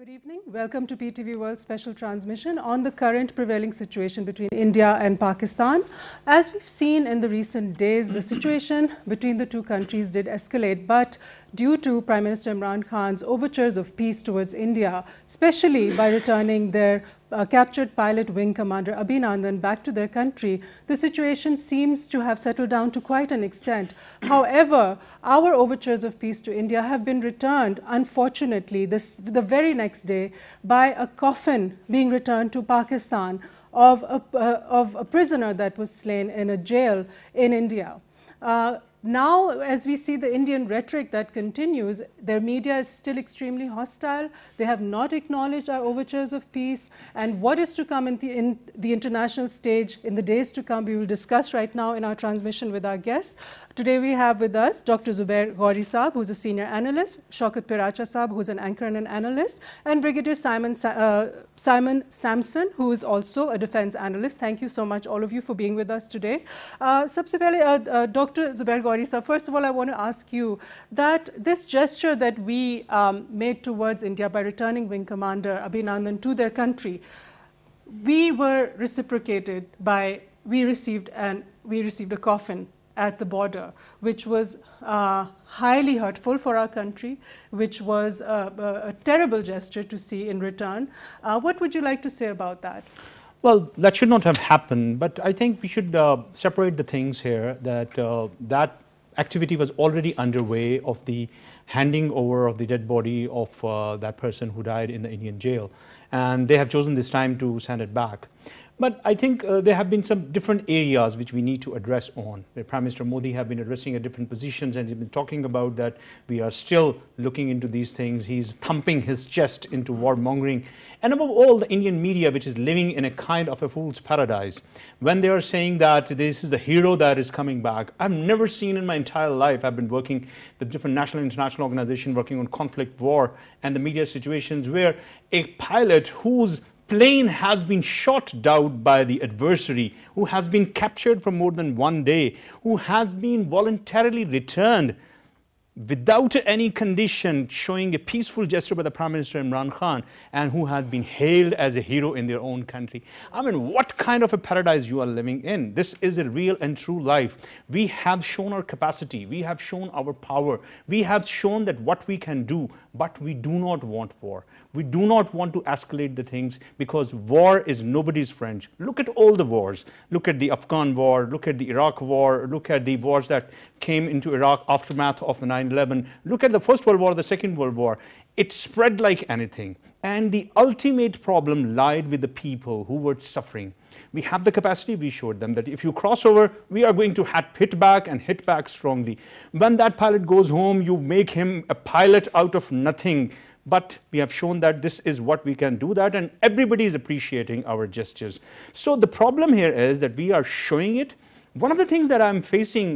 Good evening. Welcome to PTV World special transmission on the current prevailing situation between India and Pakistan. As we've seen in the recent days, the situation between the two countries did escalate, but due to Prime Minister Imran Khan's overtures of peace towards India, especially by returning their captured pilot wing commander Abhinandan back to their country, the situation seems to have settled down to quite an extent. However, our overtures of peace to India have been returned, unfortunately, the very next day by a coffin being returned to Pakistan of a prisoner that was slain in a jail in India. Now, as we see the Indian rhetoric that continues, their media is still extremely hostile. They have not acknowledged our overtures of peace. And what is to come in the international stage in the days to come, we will discuss right now in our transmission with our guests. Today we have with us Dr. Zubair Ghauri Saab, who is a senior analyst, Shaukat Piracha Saab, who is an anchor and an analyst, and Brigadier Simon Sampson, who is also a defense analyst. Thank you so much, all of you, for being with us today. Sabse pehle, Dr. Zubair Ghauri Saab, first of all, I want to ask you that this gesture that we made towards India by returning Wing Commander Abhinandan to their country, we were reciprocated by, we received a coffin at the border, which was highly hurtful for our country, which was a terrible gesture to see in return. What would you like to say about that? Well, that should not have happened, but I think we should separate the things here, that that activity was already underway of the handing over of the dead body of that person who died in the Indian jail, and they have chosen this time to send it back. But I think there have been some different areas which we need to address on. The Prime Minister Modi have been addressing at different positions, and he's been talking about that we are still looking into these things. He's thumping his chest into warmongering. And above all, the Indian media, which is living in a kind of a fool's paradise, when they are saying that this is the hero that is coming back. I've never seen in my entire life, I've been working with different national and international organizations working on conflict, war, and the media situations, where a pilot whose plane has been shot down by the adversary, who has been captured for more than 1 day, who has been voluntarily returned without any condition, showing a peaceful gesture by the Prime Minister Imran Khan, and who has been hailed as a hero in their own country. I mean, what kind of a paradise you are living in? This is a real and true life. We have shown our capacity, we have shown our power, we have shown that what we can do, but we do not want war. We do not want to escalate the things, because war is nobody's friend. Look at all the wars. Look at the Afghan war, look at the Iraq war, look at the wars that came into Iraq aftermath of the 9/11. Look at the First World War, the Second World War. It spread like anything. And the ultimate problem lied with the people who were suffering. We have the capacity, we showed them that if you cross over, we are going to hit back and hit back strongly. When that pilot goes home, you make him a pilot out of nothing. But we have shown that this is what we can do that, and everybody is appreciating our gestures. So the problem here is that we are showing it. One of the things that I'm facing,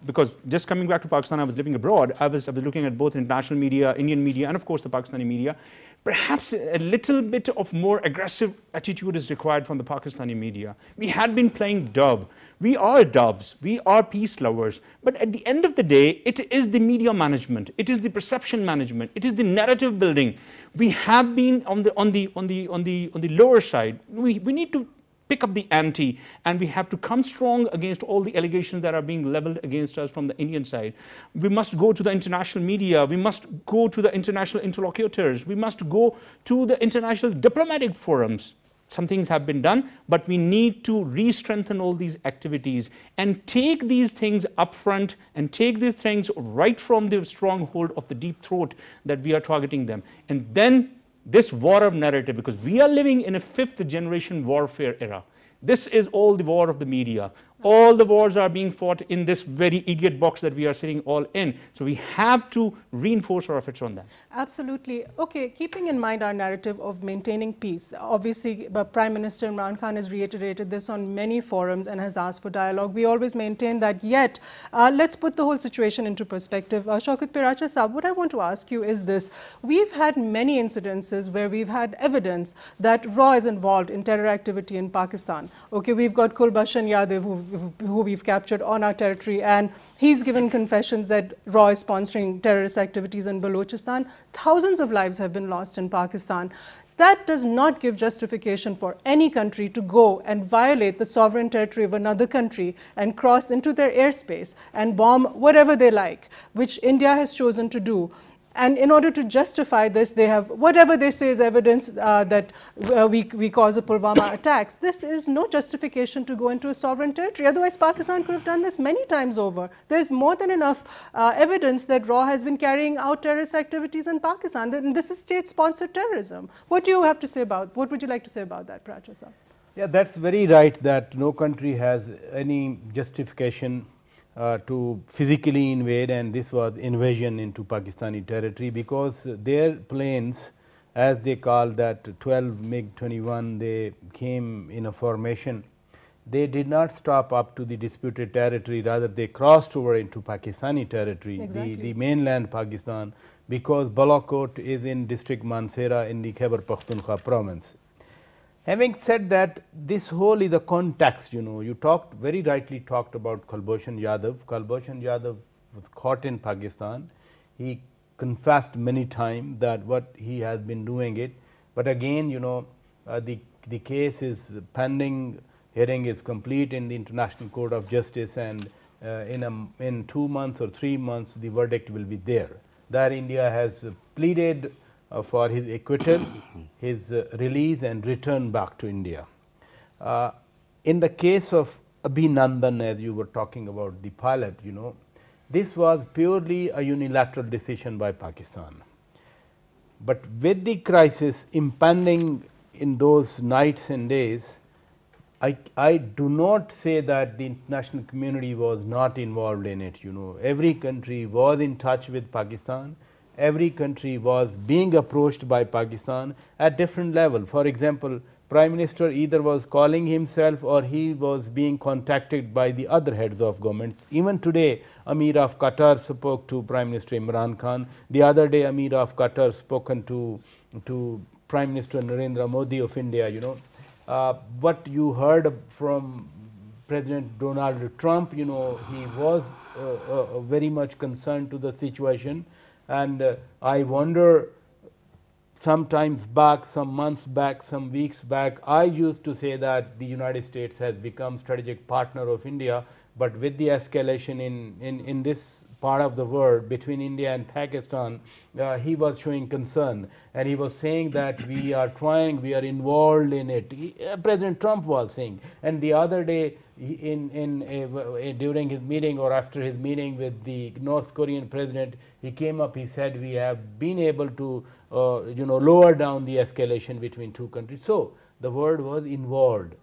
because just coming back to Pakistan, I was living abroad, I was looking at both international media, Indian media, and of course the Pakistani media. Perhaps a little bit of more aggressive attitude is required from the Pakistani media. We had been playing dove. We are doves, we are peace lovers, but at the end of the day, it is the media management, it is the perception management, it is the narrative building. We have been on the lower side. We need to pick up the ante, and we have to come strong against all the allegations that are being leveled against us from the Indian side. We must go to the international media, we must go to the international interlocutors, we must go to the international diplomatic forums. Some things have been done, but we need to re-strengthen all these activities and take these things up front and take these things right from the stronghold of the deep throat that we are targeting them. And then this war of narrative, because we are living in a 5th generation warfare era. This is all the war of the media. All the wars are being fought in this very idiot box that we are sitting all in. So we have to reinforce our efforts on that. Absolutely. Okay, keeping in mind our narrative of maintaining peace, obviously Prime Minister Imran Khan has reiterated this on many forums and has asked for dialogue. We always maintain that, yet let's put the whole situation into perspective. Shaukat Piracha Saab, what I want to ask you is this. We've had many incidences where we've had evidence that RAW is involved in terror activity in Pakistan. Okay, we've got Kulbhushan Yadav, who who we've captured on our territory, and he's given confessions that RAW is sponsoring terrorist activities in Balochistan. Thousands of lives have been lost in Pakistan. That does not give justification for any country to go and violate the sovereign territory of another country and cross into their airspace and bomb whatever they like, which India has chosen to do. And in order to justify this, they have whatever they say is evidence that we cause a Pulwama attacks. This is no justification to go into a sovereign territory. Otherwise, Pakistan could have done this many times over. There's more than enough evidence that RAW has been carrying out terrorist activities in Pakistan. And this is state-sponsored terrorism. What do you have to say about? What would you like to say about that, Pracha sir? Yeah, that's very right. That no country has any justification to physically invade, and this was invasion into Pakistani territory, because their planes, as they call that 12 MiG-21, they came in a formation. They did not stop up to the disputed territory, rather they crossed over into Pakistani territory, the mainland Pakistan, because Balakot is in district Mansehra in the Khyber Pakhtunkhwa province. Having said that, this whole is a context, you talked very rightly talked about Kulbhushan Yadav. Kulbhushan Yadav was caught in Pakistan. He confessed many times that what he has been doing it, but again, the case is pending. Hearing is complete in the International Court of Justice, and in 2 months or 3 months, the verdict will be there. That India has pleaded for his acquittal, his release and return back to India. In the case of Abhinandan, as you were talking about the pilot, this was purely a unilateral decision by Pakistan. But with the crisis impending in those nights and days, I do not say that the international community was not involved in it. Every country was in touch with Pakistan. Every country was being approached by Pakistan at different level. For example, Prime Minister either was calling himself or he was being contacted by the other heads of governments. Even today, Amir of Qatar spoke to Prime Minister Imran Khan. The other day, Amir of Qatar spoken to Prime Minister Narendra Modi of India. What you heard from President Donald Trump, he was very much concerned to the situation. And I wonder, sometimes back, some months back, some weeks back, I used to say that the United States has become strategic partner of India, but with the escalation in this part of the world between India and Pakistan, he was showing concern, and he was saying that we are trying, we are involved in it. President Trump was saying, and the other day during his meeting or after his meeting with the North Korean president, he came up, he said we have been able to lower down the escalation between two countries. So the world was involved.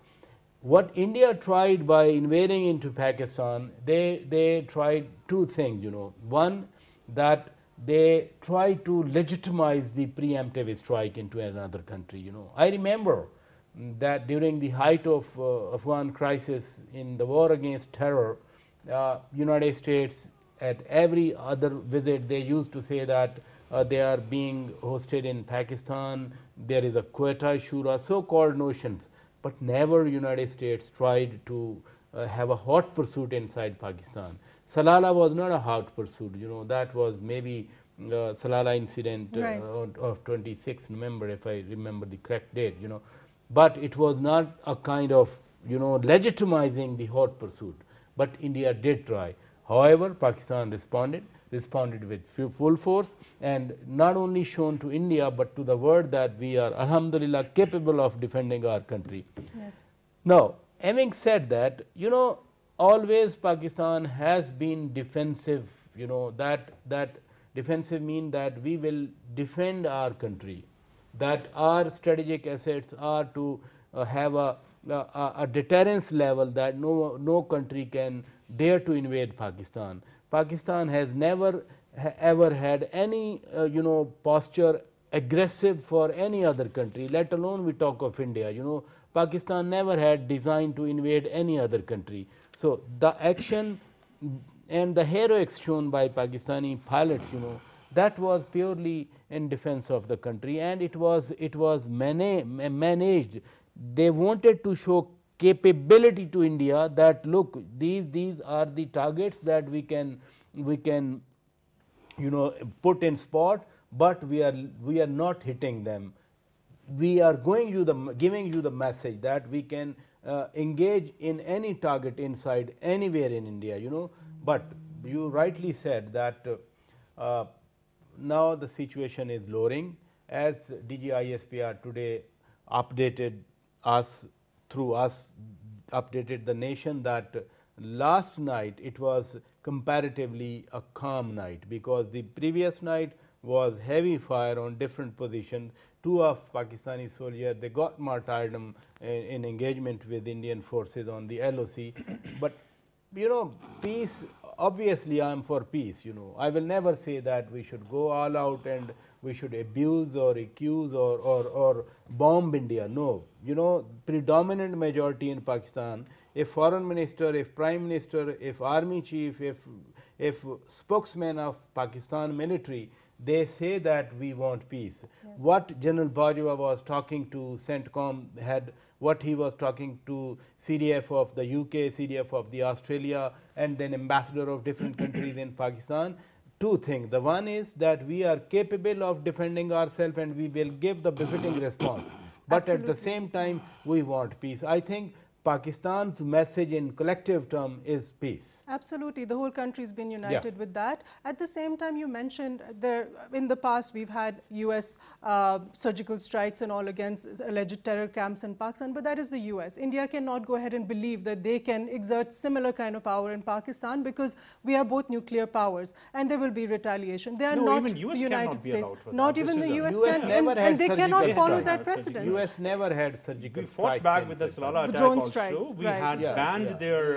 What India tried by invading into Pakistan, they tried two things. One, that they tried to legitimize the preemptive strike into another country. I remember that during the height of Afghan crisis in the war against terror, United States at every other visit, they used to say that they are being hosted in Pakistan, there is a Quetta Shura, so-called notions, but never United States tried to have a hot pursuit inside Pakistan. Salala was not a hot pursuit, that was maybe Salala incident of 26th November, if I remember the correct date, but it was not a kind of, legitimizing the hot pursuit, but India did try. However, Pakistan responded with full force, and not only shown to India, but to the world that we are, alhamdulillah, capable of defending our country. Yes. Now, having said that, always Pakistan has been defensive, that defensive mean that we will defend our country, that our strategic assets are to have a deterrence level that no country can dare to invade Pakistan. Pakistan has never ever had any posture aggressive for any other country, let alone we talk of India. Pakistan never had design to invade any other country. So the action and the heroics shown by Pakistani pilots, that was purely in defense of the country, and it was managed. They wanted to show capability to India that look, these are the targets that we can put in spot, but we are not hitting them. We are giving you the message that we can engage in any target inside anywhere in India, but you rightly said that now the situation is lowering, as DGISPR today updated us updated the nation that last night it was comparatively a calm night, because the previous night was heavy fire on different positions. 2 of Pakistani soldiers, they got martyrdom in engagement with Indian forces on the LOC. But peace, obviously I am for peace. I will never say that we should go all out and we should abuse or accuse or bomb India. No, predominant majority in Pakistan, if foreign minister, if prime minister, if army chief, if spokesman of Pakistan military, they say that we want peace. Yes. What General Bajwa was talking to CENTCOM head, what he was talking to CDF of the UK, CDF of the Australia, and then ambassador of different countries in Pakistan, 2 things. The one is that we are capable of defending ourselves and we will give the befitting response, but Absolutely. At the same time we want peace. I think Pakistan's message in collective term is peace. Absolutely. The whole country has been united with that. At the same time, you mentioned there in the past we've had US surgical strikes and all against alleged terror camps in Pakistan, but that is the US. India cannot go ahead and believe that they can exert similar kind of power in Pakistan, because we are both nuclear powers and there will be retaliation. They are not the United States. Not even the US can, and they cannot follow that precedent. US never had surgical strikes. We fought back with the Salala attack. Also, we had banned their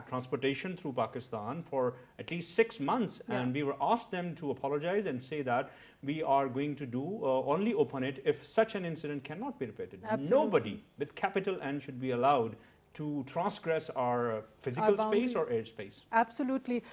transportation through Pakistan for at least 6 months, and we were asked them to apologize and say that we are going to do only open it if such an incident cannot be repeated. Absolutely. Nobody with capital N should be allowed to transgress our physical space or airspace. Absolutely.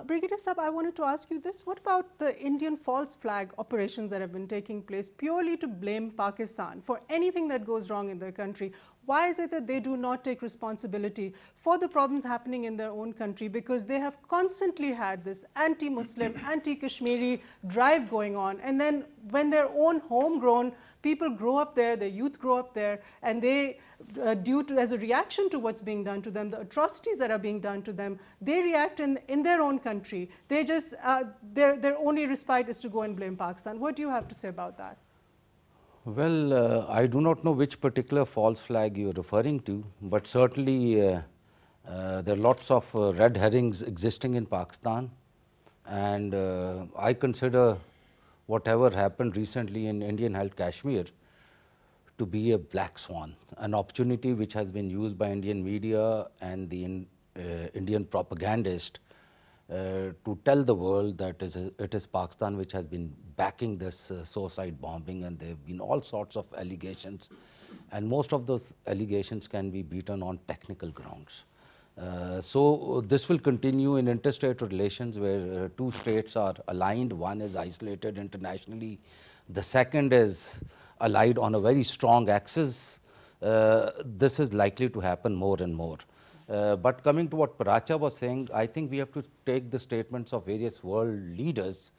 Brigadier Saab, I wanted to ask you this. What about the Indian false flag operations that have been taking place purely to blame Pakistan for anything that goes wrong in their country? Why is it that they do not take responsibility for the problems happening in their own country? Because they have constantly had this anti-Muslim, anti-Kashmiri drive going on. And then when their own homegrown people grow up there, their youth grow up there, and they, as a reaction to what's being done to them, the atrocities that are being done to them, they react in their own country. They just, their only respite is to go and blame Pakistan. What do you have to say about that? Well, I do not know which particular false flag you are referring to, but certainly there are lots of red herrings existing in Pakistan, and I consider whatever happened recently in Indian held Kashmir to be a black swan, an opportunity which has been used by Indian media and the Indian propagandist to tell the world that it is Pakistan which has been backing this suicide bombing, and there have been all sorts of allegations, and most of those allegations can be beaten on technical grounds. So this will continue in interstate relations where 2 states are aligned. One is isolated internationally, the second is allied on a very strong axis. This is likely to happen more and more. But coming to what Paracha was saying, I think we have to take the statements of various world leaders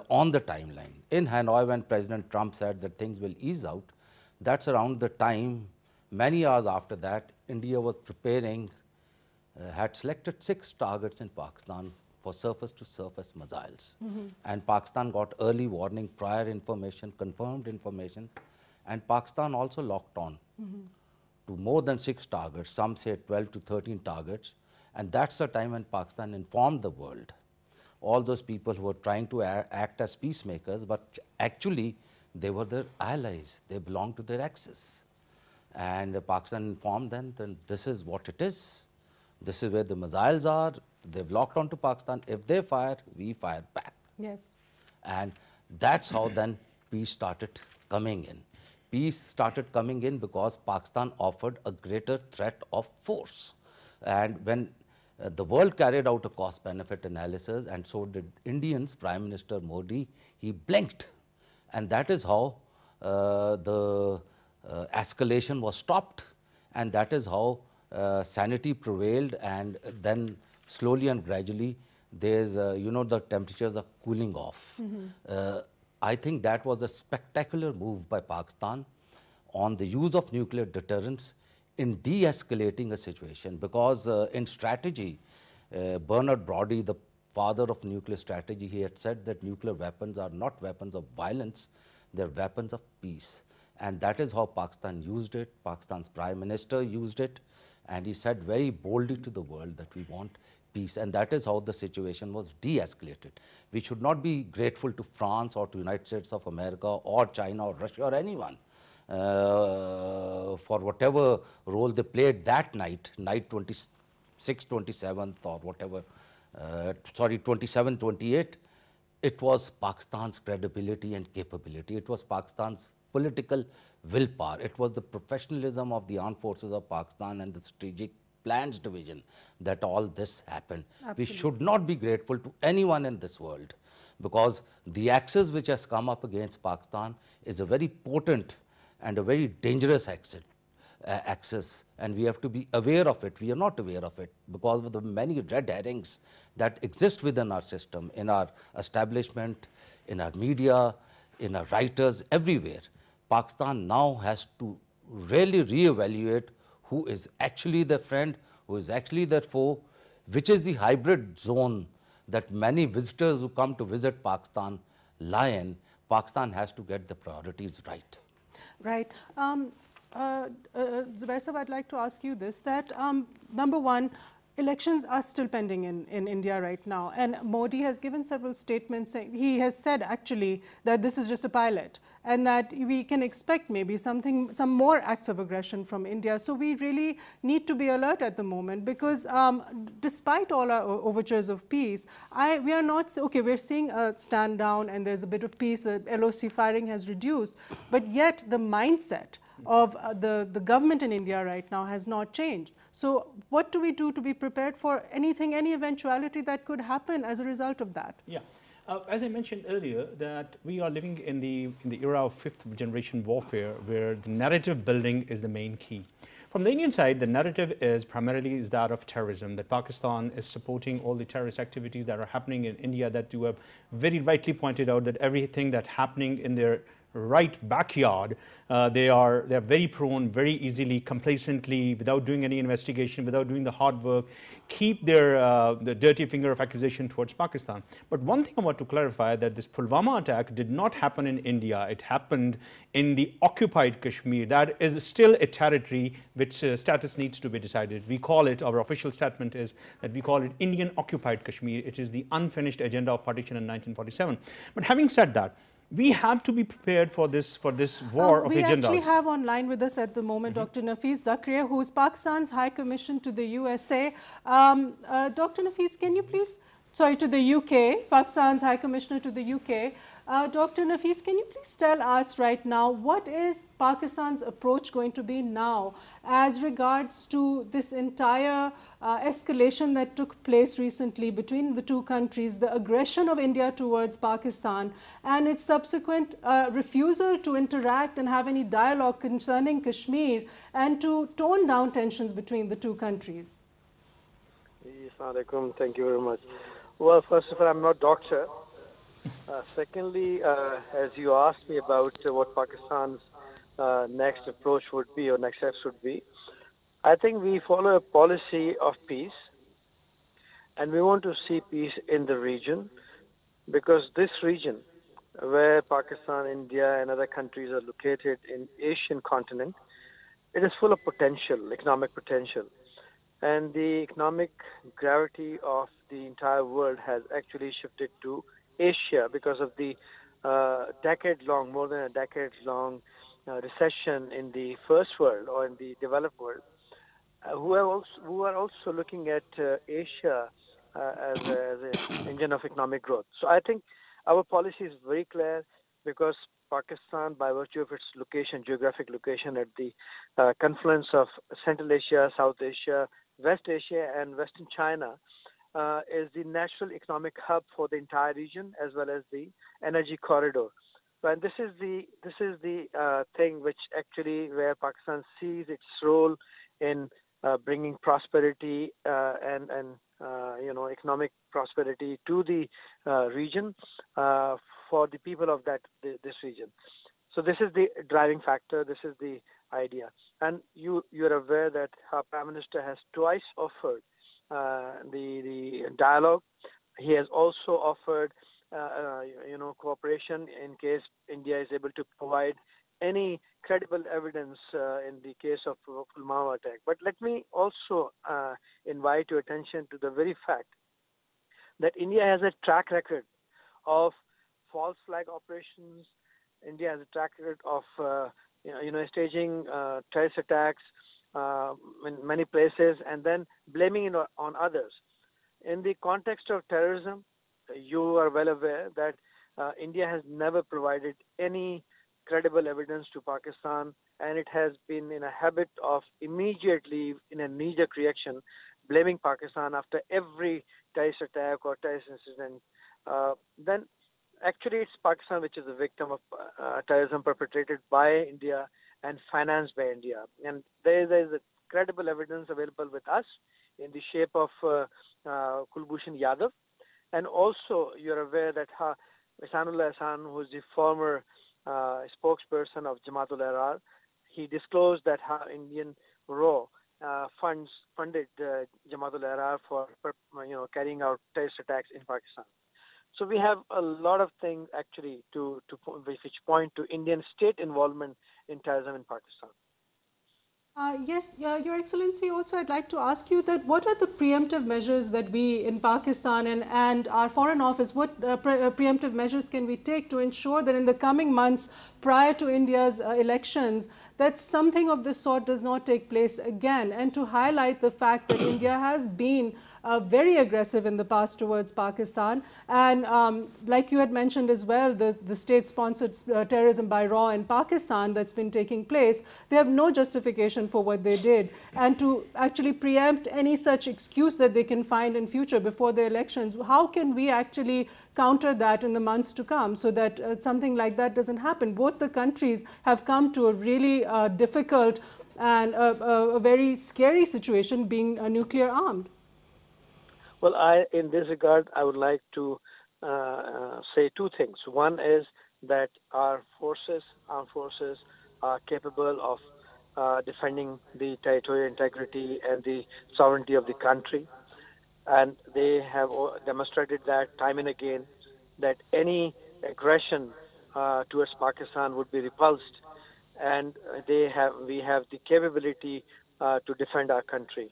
on the timeline. In Hanoi, when President Trump said that things will ease out, that's around the time, many hours after that, India was preparing, had selected 6 targets in Pakistan for surface-to-surface missiles. And Pakistan got early warning, prior information, confirmed information, and Pakistan also locked on to more than 6 targets, some say 12 to 13 targets, and that's the time when Pakistan informed the world. All those people who were trying to act as peacemakers, but actually they were their allies, they belonged to their axis. And Pakistan informed them that this is what it is, this is where the missiles are, they've locked onto Pakistan, if they fire, we fire back. Yes. And that's how then peace started coming in. Peace started coming in because Pakistan offered a greater threat of force. And when the world carried out a cost-benefit analysis, and so did Indians, Prime Minister Modi, he blinked. And that is how the escalation was stopped. and that is how sanity prevailed, and then slowly and gradually there's, you know, the temperatures are cooling off. I think that was a spectacular move by Pakistan on the use of nuclear deterrence in de-escalating a situation, because in strategy, Bernard Brodie, the father of nuclear strategy, he had said that nuclear weapons are not weapons of violence, they're weapons of peace. And that is how Pakistan used it. Pakistan's Prime Minister used it, and he said very boldly to the world that we want peace, and that is how the situation was de-escalated. We should not be grateful to France or to United States of America or China or Russia or anyone for whatever role they played that night, night 26th, 27th or whatever, sorry, 27, 28. It was Pakistan's credibility and capability. It was Pakistan's political willpower. It was the professionalism of the armed forces of Pakistan and the strategic plans division that all this happened. Absolutely. We should not be grateful to anyone in this world, because the axis which has come up against Pakistan is a very potent and a very dangerous axis, and we have to be aware of it. We are not aware of it because of the many red herrings that exist within our system, in our establishment, in our media, in our writers, everywhere. Pakistan now has to really re-evaluate who is actually their friend, who is actually their foe, which is the hybrid zone that many visitors who come to visit Pakistan lie in. Pakistan has to get the priorities right. Right. Zubair Sahab, I'd like to ask you this, that number one, elections are still pending in India right now, and Modi has given several statements saying, he has said actually that this is just a pilot and that we can expect maybe some more acts of aggression from India. So we really need to be alert at the moment, because despite all our overtures of peace, we are not, okay, we're seeing a stand down and there's a bit of peace, the LOC firing has reduced, but yet the mindset of the government in India right now has not changed. So what do we do to be prepared for anything, any eventuality that could happen as a result of that? Yeah. As I mentioned earlier, that we are living in the era of fifth generation warfare, where the narrative building is the main key. From the Indian side, the narrative is primarily that of terrorism, that Pakistan is supporting all the terrorist activities that are happening in India, that you have very rightly pointed out, that everything that's happening in their right backyard, they are very prone, very easily, complacently, without doing any investigation, without doing the hard work, keep their the dirty finger of accusation towards Pakistan. But one thing I want to clarify, that this Pulwama attack did not happen in India. It happened in the occupied Kashmir. That is still a territory which status needs to be decided. We call it, our official statement is that we call it Indian occupied Kashmir. It is the unfinished agenda of partition in 1947. But having said that, we have to be prepared for this war of agendas. We actually have online with us at the moment Dr. Nafeez Zakaria, who is Pakistan's High Commission to the USA. Dr. Nafeez, can you please, sorry, to the UK, Pakistan's High Commissioner to the UK. Dr. Nafeez, can you please tell us right now, what is Pakistan's approach going to be now as regards to this entire escalation that took place recently between the two countries, the aggression of India towards Pakistan and its subsequent refusal to interact and have any dialogue concerning Kashmir and to tone down tensions between the two countries? Assalamu alaikum. Thank you very much. Well, first of all, I'm not doctor. Secondly, as you asked me about what Pakistan's next approach would be or next steps would be, I think we follow a policy of peace, and we want to see peace in the region, because this region, where Pakistan, India, and other countries are located in Asian continent, it is full of potential, economic potential. And the economic gravity of the entire world has actually shifted to Asia because of the decade-long, more than a decade-long recession in the first world or in the developed world, who are also looking at Asia as an engine of economic growth. So I think our policy is very clear, because Pakistan, by virtue of its location, geographic location at the confluence of Central Asia, South Asia, West Asia, and Western China, is the natural economic hub for the entire region, as well as the energy corridor. And this is the thing which actually, where Pakistan sees its role in bringing prosperity and economic prosperity to the region for the people of this region. So this is the driving factor. This is the idea. And you're aware that our Prime Minister has twice offered the dialogue. He has also offered cooperation in case India is able to provide any credible evidence in the case of Pulwama attack. But let me also invite your attention to the very fact that India has a track record of false flag operations. India has a track record of staging terrorist attacks in many places and then blaming it on others. In the context of terrorism, you are well aware that India has never provided any credible evidence to Pakistan, and it has been in a habit of immediately, in a knee-jerk reaction, blaming Pakistan after every terrorist attack or terrorist incident. Then actually it's Pakistan which is the victim of terrorism perpetrated by India and financed by India. And there is a credible evidence available with us in the shape of Kulbhushan Yadav. And also you're aware that Ihsanullah Ihsan, who is the former spokesperson of Jamaat-ul-Ahrar, he disclosed that Indian RAW funded Jamaat-ul-Ahrar for carrying out terrorist attacks in Pakistan. So we have a lot of things actually which point to Indian state involvement in terrorism in Pakistan. Yes, Your Excellency, also I'd like to ask you that what are the preemptive measures that we in Pakistan and our Foreign Office, what preemptive measures can we take to ensure that in the coming months prior to India's elections, that something of this sort does not take place again, and to highlight the fact that India has been very aggressive in the past towards Pakistan, and like you had mentioned as well, the state-sponsored terrorism by RAW in Pakistan that's been taking place, they have no justification for what they did, and to actually preempt any such excuse that they can find in future before the elections, how can we actually counter that in the months to come so that something like that doesn't happen? Both the countries have come to a really difficult and a very scary situation being nuclear armed. Well, in this regard, I would like to say two things. One is that our armed forces are capable of defending the territorial integrity and the sovereignty of the country. And they have demonstrated that time and again, that any aggression towards Pakistan would be repulsed. And we have the capability to defend our country.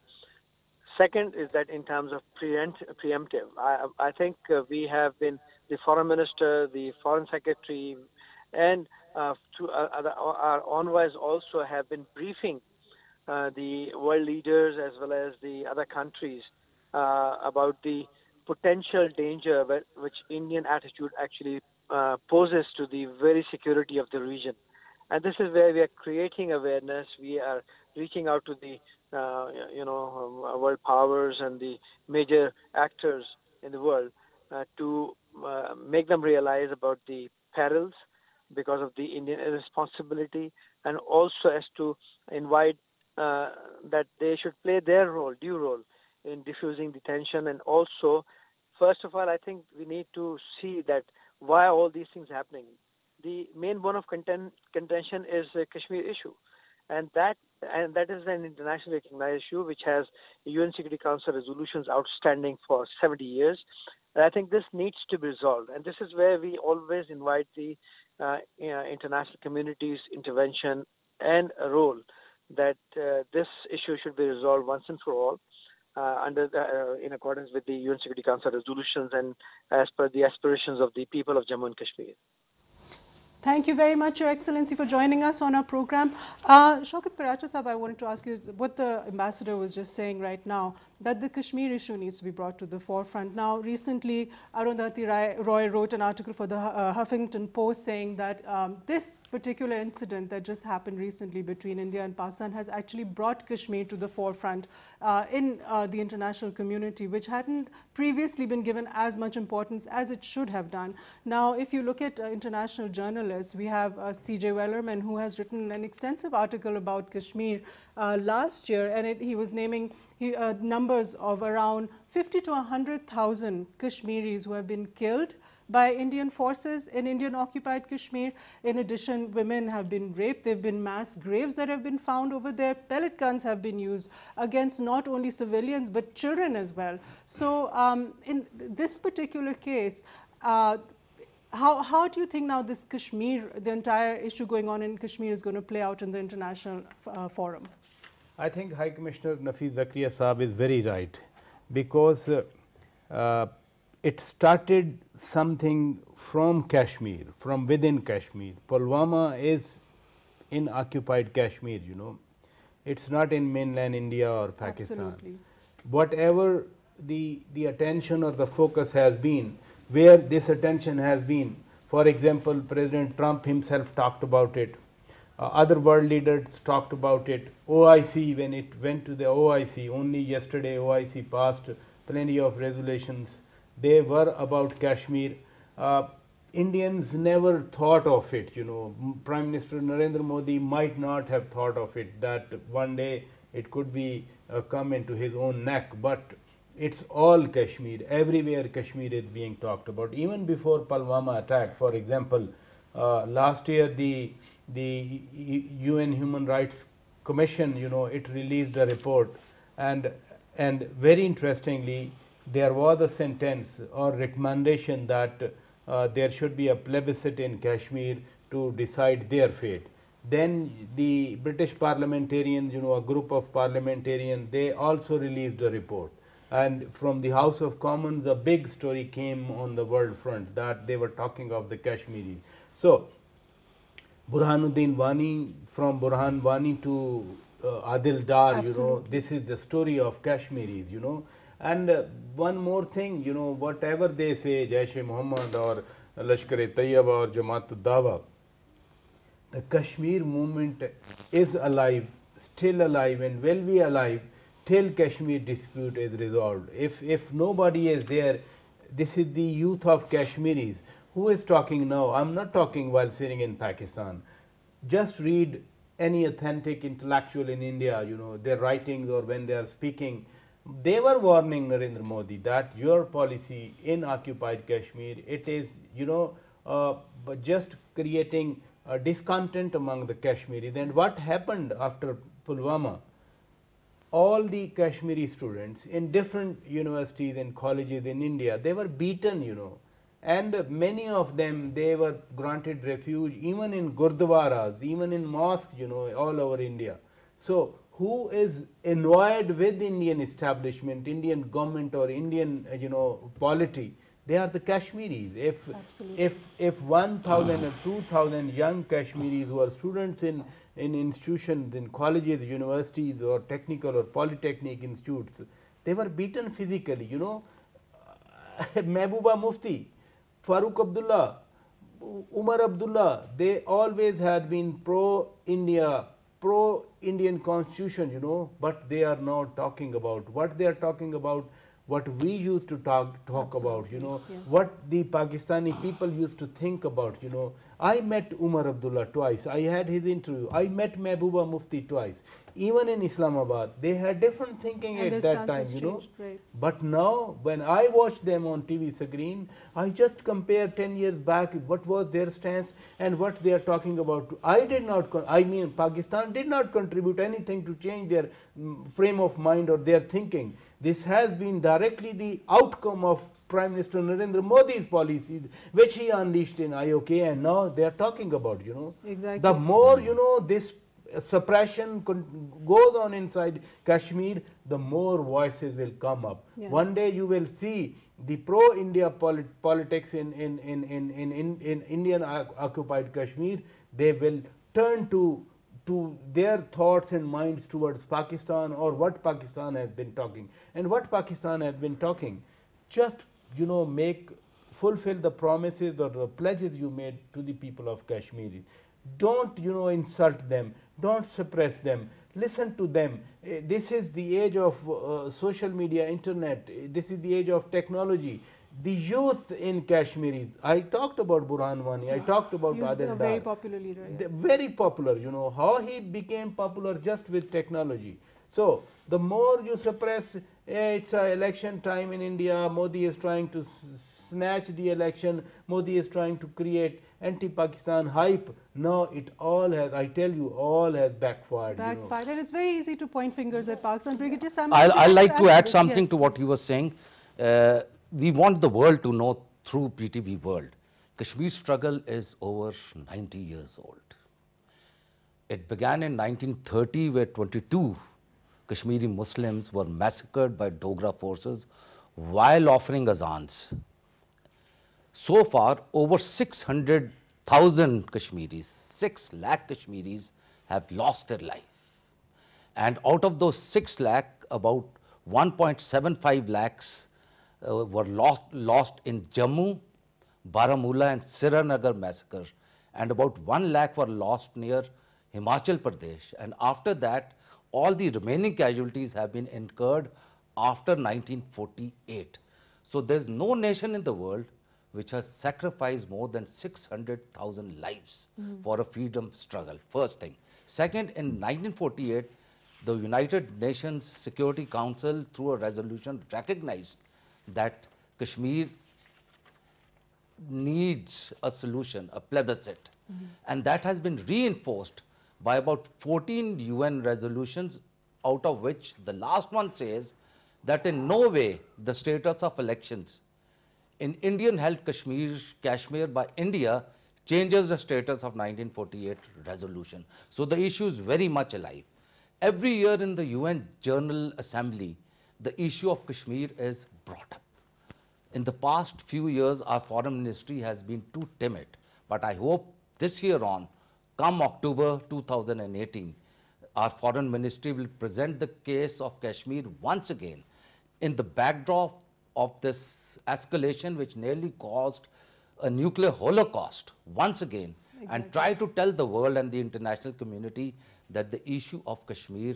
Second is that in terms of preemptive, I think we have been, the Foreign Minister, the Foreign Secretary, and our envoys also have been briefing the world leaders as well as the other countries about the potential danger which Indian attitude actually poses to the very security of the region. And this is where we are creating awareness. We are reaching out to the world powers and the major actors in the world to make them realize about the perils because of the Indian irresponsibility, and also as to invite that they should play their due role in diffusing the tension. And also, first of all, I think we need to see that why all these things happening. The main bone of contention is the Kashmir issue, and that is an internationally recognized issue which has UN Security Council resolutions outstanding for 70 years. And I think this needs to be resolved, and this is where we always invite the international community's intervention and a role that this issue should be resolved once and for all in accordance with the UN Security Council resolutions and as per the aspirations of the people of Jammu and Kashmir. Thank you very much, Your Excellency, for joining us on our program. Shaukat Paracha Sahab, I wanted to ask you what the ambassador was just saying right now, that the Kashmir issue needs to be brought to the forefront. Now, recently, Arundhati Roy wrote an article for the Huffington Post saying that this particular incident that just happened recently between India and Pakistan has actually brought Kashmir to the forefront in the international community, which hadn't previously been given as much importance as it should have done. Now, if you look at international journalists, journalists. We have C.J. Wellerman, who has written an extensive article about Kashmir last year, and he was naming numbers of around 50 to 100,000 Kashmiris who have been killed by Indian forces in Indian occupied Kashmir. In addition, women have been raped. There have been mass graves that have been found over there. Pellet guns have been used against not only civilians but children as well. So in this particular case, how do you think now this Kashmir, the entire issue going on in Kashmir, is going to play out in the international forum? I think High Commissioner Nafees Zakaria Saab is very right, because it started something from Kashmir, from within Kashmir. Pulwama is in occupied Kashmir, you know. It's not in mainland India or Pakistan. Absolutely. Whatever the attention or the focus has been, where this attention has been, for example, President Trump himself talked about it, other world leaders talked about it, OIC, when it went to the OIC, only yesterday OIC passed plenty of resolutions. They were about Kashmir. Indians never thought of it, you know. Prime Minister Narendra Modi might not have thought of it, that one day it could be come into his own neck, but it's all Kashmir. Everywhere Kashmir is being talked about. Even before Pulwama attack, for example, last year the UN Human Rights Commission, you know, it released a report, and very interestingly, there was a sentence or recommendation that there should be a plebiscite in Kashmir to decide their fate. Then the British parliamentarians, you know, a group of parliamentarians, they also released a report. And from the House of Commons, a big story came on the world front that they were talking of the Kashmiris. So, Burhanuddin Wani, from Burhan Wani to Adil Dar, you know, this is the story of Kashmiris, you know. And one more thing, you know, whatever they say, Jaish-e-Mohammed or Lashkar-e-Taiba or Jamaat-ud-Dawa, the Kashmir movement is alive, still alive, and will be alive till Kashmir dispute is resolved. If nobody is there, this is the youth of Kashmiris. Who is talking now? I'm not talking while sitting in Pakistan. Just read any authentic intellectual in India, you know, their writings or when they are speaking. They were warning Narendra Modi that your policy in occupied Kashmir, it is, you know, but just creating discontent among the Kashmiris. And what happened after Pulwama? All the Kashmiri students in different universities and colleges in India, they were beaten, you know, and many of them, they were granted refuge even in Gurdwaras, even in mosques, you know, all over India. So, who is annoyed with Indian establishment, Indian government or Indian, you know, polity? They are the Kashmiris. If 1,000 or 2,000 young Kashmiris who are students in institutions, in colleges, universities or technical or polytechnic institutes, they were beaten physically, you know. Mehbooba Mufti, Farooq Abdullah, Umar Abdullah, they always had been pro-India, pro-Indian constitution, you know, but they are not talking about what they are talking about, what we used to talk about, you know, yes. What the Pakistani people used to think about, you know. I met Umar Abdullah twice, I had his interview, I met Mehbooba Mufti twice. Even in Islamabad, they had different thinking and at that time, you know. Right. But now, when I watch them on TV screen, I just compare 10 years back, what was their stance and what they are talking about. Pakistan did not contribute anything to change their frame of mind or their thinking. This has been directly the outcome of Prime Minister Narendra Modi's policies, which he unleashed in IOK, and now they are talking about, you know. Exactly. The more, you know, this suppression goes on inside Kashmir, the more voices will come up. Yes. One day you will see the pro-India politics in Indian occupied Kashmir. They will turn to their thoughts and minds towards Pakistan or what Pakistan has been talking. And what Pakistan has been talking, just, you know, fulfill the promises or the pledges you made to the people of Kashmir. Don't, you know, insult them. Don't suppress them. Listen to them. This is the age of social media, internet. This is the age of technology. the youth in Kashmiri, I talked about Burhan Wani, I talked about He was Adil a very Dar. popular leader. Yes. Very popular, you know, how he became popular just with technology. So, the more you suppress, it's election time in India, Modi is trying to snatch the election, Modi is trying to create anti-Pakistan hype. No, it all has, I tell you, all has backfired. Backfired, and it's very easy to point fingers at Pakistan. Brigadier Sam, I'd like to add something yes, to what you were saying. We want the world to know through PTV World, Kashmir struggle is over 90 years old. It began in 1930 where 22 Kashmiri Muslims were massacred by Dogra forces while offering azans. So far, over 600,000 Kashmiris, 6 lakh Kashmiris have lost their life. And out of those 6 lakh, about 1.75 lakhs were lost in Jammu, Baramulla and Srinagar massacre, and about 1 lakh were lost near Himachal Pradesh. And after that, all the remaining casualties have been incurred after 1948. So there's no nation in the world which has sacrificed more than 600,000 lives for a freedom struggle, first thing. Second, in 1948, the United Nations Security Council, through a resolution, recognized that Kashmir needs a solution, a plebiscite. And that has been reinforced by about 14 UN resolutions, out of which the last one says that in no way the status of elections in Indian-held Kashmir by India changes the status of 1948 resolution. So the issue is very much alive. Every year in the UN General Assembly, the issue of Kashmir is brought up. In the past few years, our foreign ministry has been too timid, but I hope this year on, come October 2018, our foreign ministry will present the case of Kashmir once again in the backdrop of this escalation which nearly caused a nuclear holocaust once again, and try to tell the world and the international community that the issue of Kashmir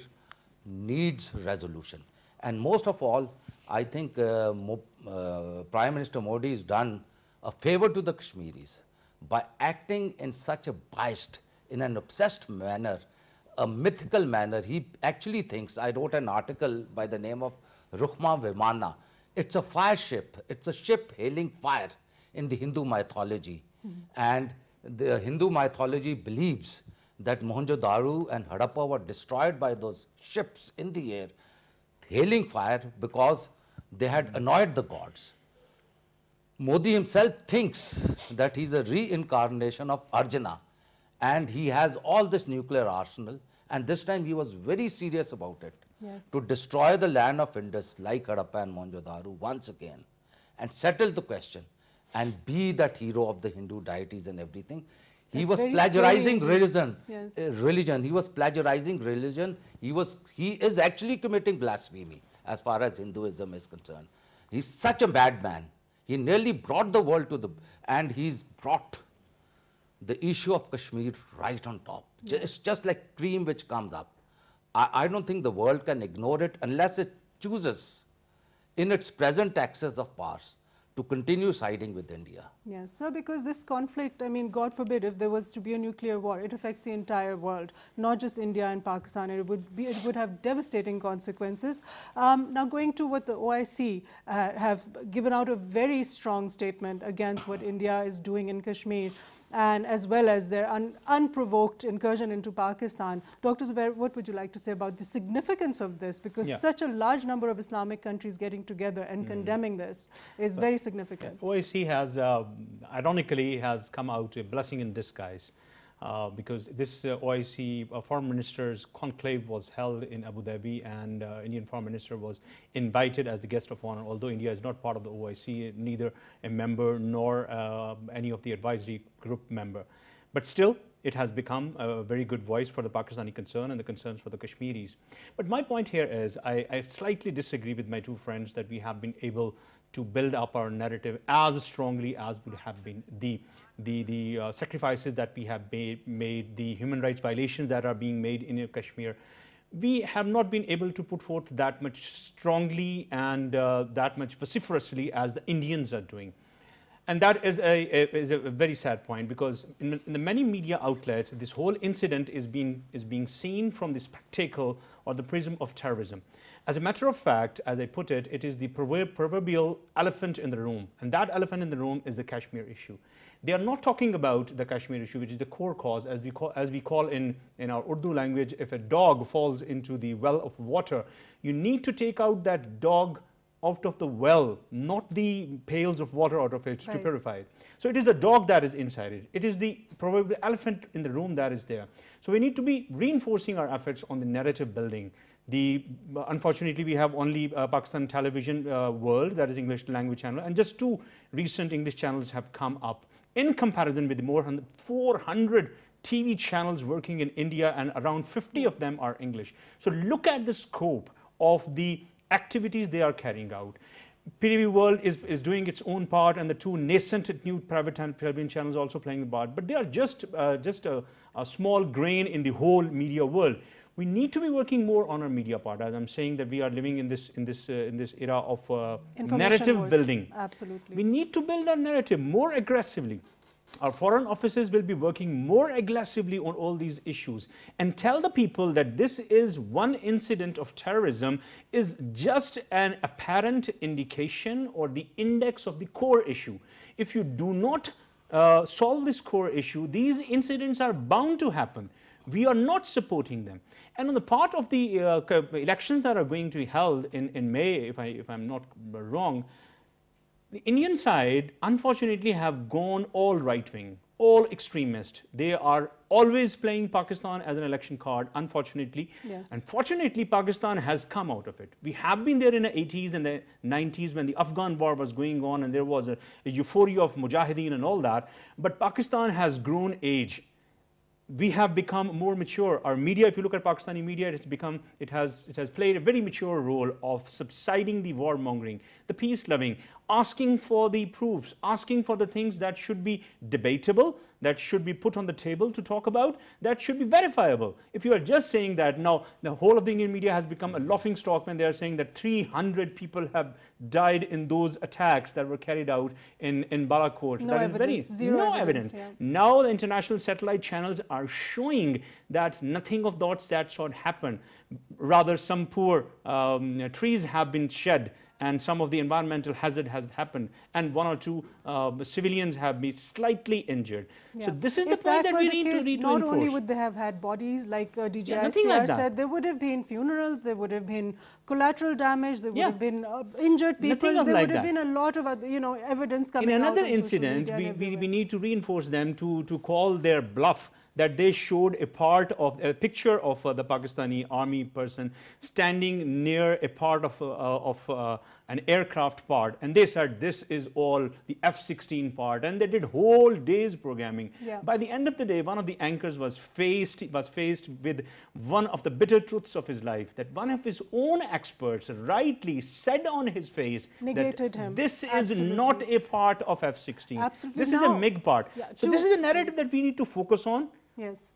needs resolution. And most of all, I think Prime Minister Modi has done a favor to the Kashmiris by acting in such a biased, in an obsessed manner, a mythical manner. He actually thinks, I wrote an article by the name of Rukhma Vimana. It's a fire ship, it's a ship hailing fire in the Hindu mythology. And the Hindu mythology believes that Mohenjo-Daru and Harappa were destroyed by those ships in the air, hailing fire because they had annoyed the gods. Modi himself thinks that he's a reincarnation of Arjuna, and he has all this nuclear arsenal, and this time he was very serious about it. Yes. To destroy the land of Indus like Harappa and Mohenjo-Daru once again and settle the question and be that hero of the Hindu deities and everything. He was plagiarizing religion. Yes. He was plagiarizing religion. He is actually committing blasphemy as far as Hinduism is concerned. He's such a bad man. He nearly brought the world to the, and he's brought the issue of Kashmir right on top. It's just like cream which comes up. I don't think the world can ignore it unless it chooses in its present access of powers to continue siding with India. Yes, sir, because this conflict, I mean, God forbid, if there was to be a nuclear war, it affects the entire world, not just India and Pakistan. It would have devastating consequences. Now, going to what the OIC have given out a very strong statement against what India is doing in Kashmir, and as well as their unprovoked incursion into Pakistan. Dr. Zubair, what would you like to say about the significance of this? Because such a large number of Islamic countries getting together and condemning this is very significant. OIC has, ironically, has come out a blessing in disguise. Because this OIC foreign ministers conclave was held in Abu Dhabi, and Indian foreign minister was invited as the guest of honor. Although India is not part of the OIC, neither a member nor any of the advisory group member, but still it has become a very good voice for the Pakistani concern and the concerns for the Kashmiris. But my point here is I slightly disagree with my two friends that we have been able to build up our narrative as strongly as would have been the sacrifices that we have made, the human rights violations that are being made in Kashmir. we have not been able to put forth that much strongly and that much vociferously as the Indians are doing. And that is a very sad point, because in the many media outlets, this whole incident is being seen from the spectacle or the prism of terrorism. As a matter of fact, as I put it, it is the proverbial elephant in the room, and that elephant in the room is the Kashmir issue. They are not talking about the Kashmir issue, which is the core cause, as we call in our Urdu language, if a dog falls into the well of water, you need to take out that dog out of the well, not the pails of water out of it to purify it. So it is the dog that is inside it. It is the probably elephant in the room that is there. So we need to be reinforcing our efforts on the narrative building. Unfortunately, we have only Pakistan Television World, that is English language channel, and just 2 recent English channels have come up in comparison with the more than 400 TV channels working in India, and around 50 of them are English. So look at the scope of the activities they are carrying out. PTV World is doing its own part, and the 2 nascent new private television channels also playing the part, but they are just a small grain in the whole media world. We need to be working more on our media part, as I'm saying that we are living in this era of narrative building. Absolutely. We need to build our narrative more aggressively. Our foreign offices will be working more aggressively on all these issues and tell the people that this is one incident of terrorism is just an apparent indication or the index of the core issue. If you do not solve this core issue, these incidents are bound to happen. We are not supporting them. And on the part of the elections that are going to be held in May, if I'm not wrong, the Indian side, unfortunately, have gone all right-wing, all extremist. They are always playing Pakistan as an election card, unfortunately. Yes. Unfortunately, Pakistan has come out of it. We have been there in the 80s and the 90s when the Afghan war was going on and there was a euphoria of Mujahideen and all that. But Pakistan has grown age. We have become more mature. Our media, if you look at Pakistani media, it has played a very mature role of subsiding the warmongering, the peace-loving, asking for the proofs, asking for the things that should be debatable, that should be put on the table to talk about, that should be verifiable. If you are just saying that, now the whole of the Indian media has become a laughing stock when they are saying that 300 people have died in those attacks that were carried out in Balakot. No evidence, zero evidence. Yeah. Now the international satellite channels are showing that nothing of that sort happened. Rather, some poor trees have been shed and some of the environmental hazard has happened, and 1 or 2 civilians have been slightly injured. Yeah. So this is the point that we need to reinforce. Not only would they have had bodies, like DGISPR said, there would have been funerals, there would have been collateral damage, there would have been injured people, there would have been a lot of other, evidence coming out. In another incident, we need to reinforce them to call their bluff, that they showed a picture of the Pakistani army person standing near a part of an aircraft part, and they said this is all the F-16 part, and they did whole day's programming. Yeah. By the end of the day, one of the anchors was faced with one of the bitter truths of his life, that one of his own experts rightly said on his face negated that him. This Absolutely. is not a part of F-16. Absolutely. This is a MiG part. Yeah, so this is the narrative that we need to focus on. Yes.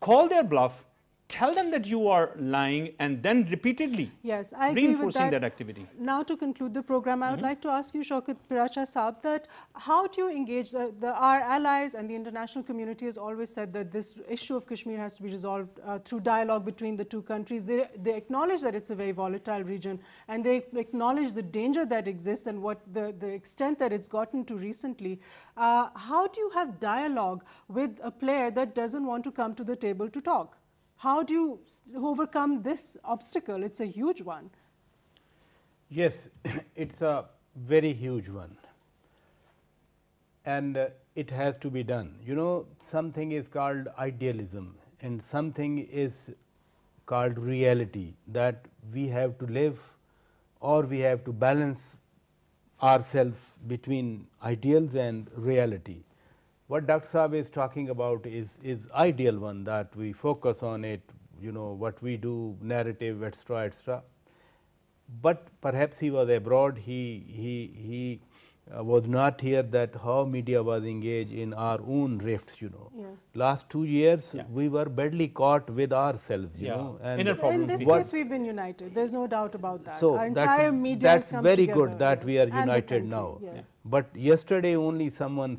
Call their bluff, tell them that you are lying, and then repeatedly reinforcing that activity. Now, to conclude the program, I would like to ask you, Shaukat Piracha Saab, that how do you engage our allies, and the international community has always said that this issue of Kashmir has to be resolved through dialogue between the 2 countries. They acknowledge that it's a very volatile region, and they acknowledge the danger that exists and what the extent that it's gotten to recently. How do you have dialogue with a player that doesn't want to come to the table to talk? How do you overcome this obstacle? It's a huge one. Yes, it's a very huge one, and it has to be done. Something is called idealism and something is called reality, that we have to live or we have to balance ourselves between ideals and reality. What Dr. Saab is talking about is ideal one, that we focus on it, what we do, narrative, etc., etc. But perhaps he was abroad, he was not here, that how media was engaged in our own rifts, you know. Yes. Last 2 years, we were badly caught with ourselves, you know. And in this case, we've been united. There's no doubt about that. So our entire media has come very together, good that we are united now. Yes. But yesterday only someone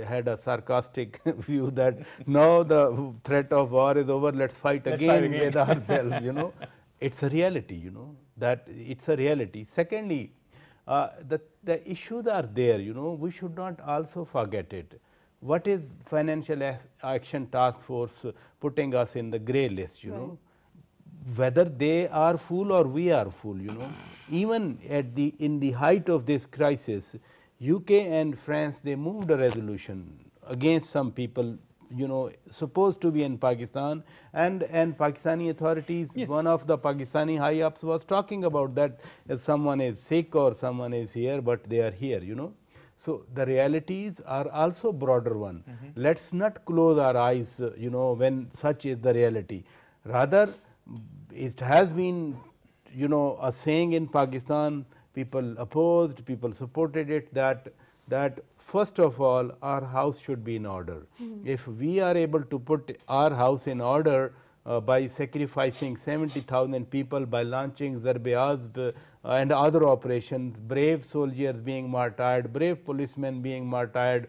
had a sarcastic view that now the threat of war is over, let's fight again with ourselves, you know. It's a reality, you know, that it's a reality. Secondly, the issues are there, you know, we should not also forget it. What is Financial Action Task Force putting us in the grey list, you know? Whether they are fool or we are fool, you know. Even at in the height of this crisis, UK and France, they moved a resolution against some people, you know, supposed to be in Pakistan, and Pakistani authorities, one of the Pakistani high ups was talking about that if someone is sick or someone is here, but they are here, you know. So the realities are also broader one. Let's not close our eyes, you know, when such is the reality. Rather, it has been, you know, a saying in Pakistan, people opposed, people supported it, that first of all our house should be in order. If we are able to put our house in order by sacrificing 70,000 people, by launching Zarb-e-Azb and other operations, brave soldiers being martyred, brave policemen being martyred,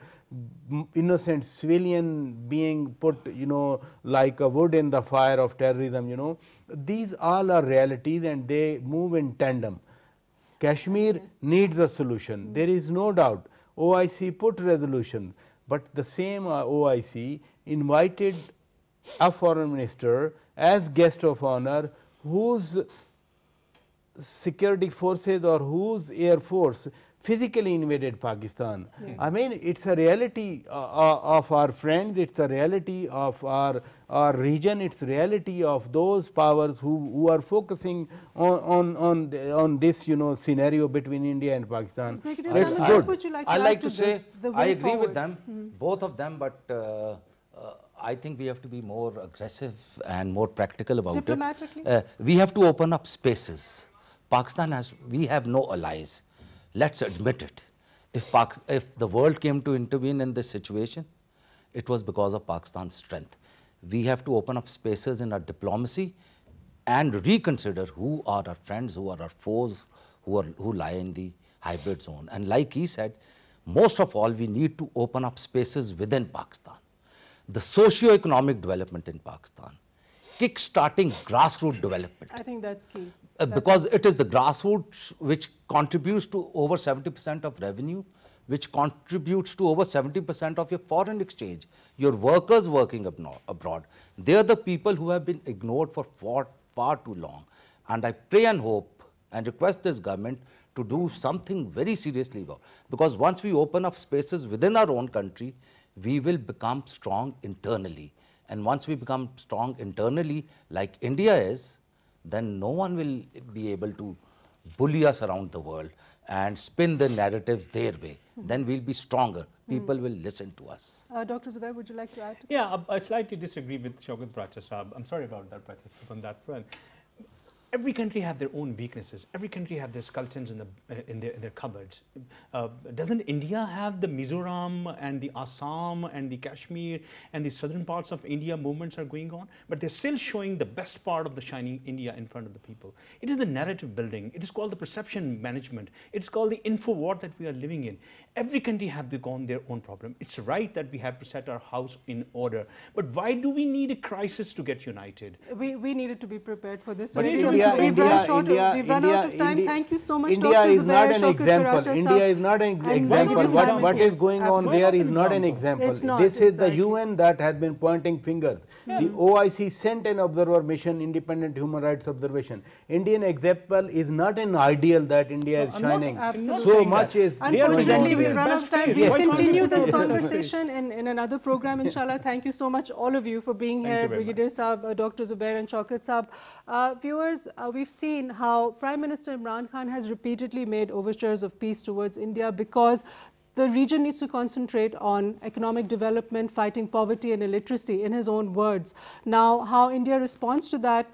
innocent civilian being put, you know, like a wood in the fire of terrorism, you know, these all are realities and they move in tandem. Kashmir needs a solution, there is no doubt. OIC put resolution, but the same OIC invited a foreign minister as guest of honor whose security forces or whose air force physically invaded Pakistan. I mean, it's a reality of our friends, it's a reality of our region, it's a reality of those powers who are focusing on this, you know, scenario between India and Pakistan. It's good. I like to say, I agree with them, both of them, but I think we have to be more aggressive and more practical about it. Diplomatically? We have to open up spaces. Pakistan we have no allies. Let's admit it. If the world came to intervene in this situation, it was because of Pakistan's strength. We have to open up spaces in our diplomacy and reconsider who are our friends, who are our foes, who lie in the hybrid zone. And like he said, most of all, we need to open up spaces within Pakistan. The socio-economic development in Pakistan, kick-starting grassroots development. I think that's key. Because it is the grassroots which contributes to over 70% of revenue, which contributes to over 70% of your foreign exchange, your workers working abroad. They are the people who have been ignored for far too long. And I pray and hope and request this government to do something very seriously about it. Because once we open up spaces within our own country, we will become strong internally. And once we become strong internally, like India is, then no one will be able to bully us around the world and spin the narratives their way. Then we'll be stronger. People will listen to us. Dr. Zubair, would you like to add to that? Yeah, I slightly disagree with Shaukat Bhatia Sahab. I'm sorry about that, Bhatia, on that front. Every country have their own weaknesses. Every country have their skeletons in their cupboards. Doesn't India have the Mizoram and the Assam and the Kashmir and the southern parts of India movements are going on? But they're still showing the best part of the shining India in front of the people. It is the narrative building. It is called the perception management. It's called the info war that we are living in. Every country have their own problem. It's right that we have to set our house in order. But why do we need a crisis to get united? We needed to be prepared for this. But We've run out of time. Thank you so much, India Dr. is Zubair, not an Shaukat example. Bhatia India Sahab. is not an And example. Simon, What is yes, going on absolutely. there is not an example. It's not, This is the exactly. UN that has been pointing fingers. The OIC sent an observer mission, independent human rights observation. Indian example is not an ideal that India is shining. So much is Unfortunately, we've there. run out of time. We'll continue this conversation in another program, inshallah. Thank you so much, all of you, for being here. Brigadier Saab, Dr. Zubair and Shaukat Saab. Viewers, we've seen how Prime Minister Imran Khan has repeatedly made overtures of peace towards India because the region needs to concentrate on economic development, fighting poverty and illiteracy, in his own words. Now, how India responds to that,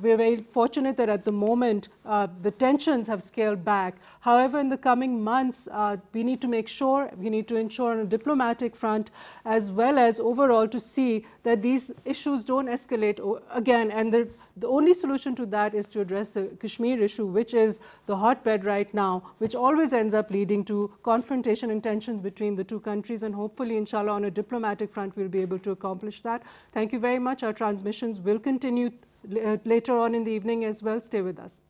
we're very fortunate that at the moment the tensions have scaled back. However, in the coming months, we need to make sure, we need to ensure on a diplomatic front as well as overall to see that these issues don't escalate again. And the only solution to that is to address the Kashmir issue, which is the hotbed right now, which always ends up leading to confrontation and tensions between the two countries. And hopefully, inshallah, on a diplomatic front, we'll be able to accomplish that. Thank you very much. Our transmissions will continue later on in the evening as well. Stay with us.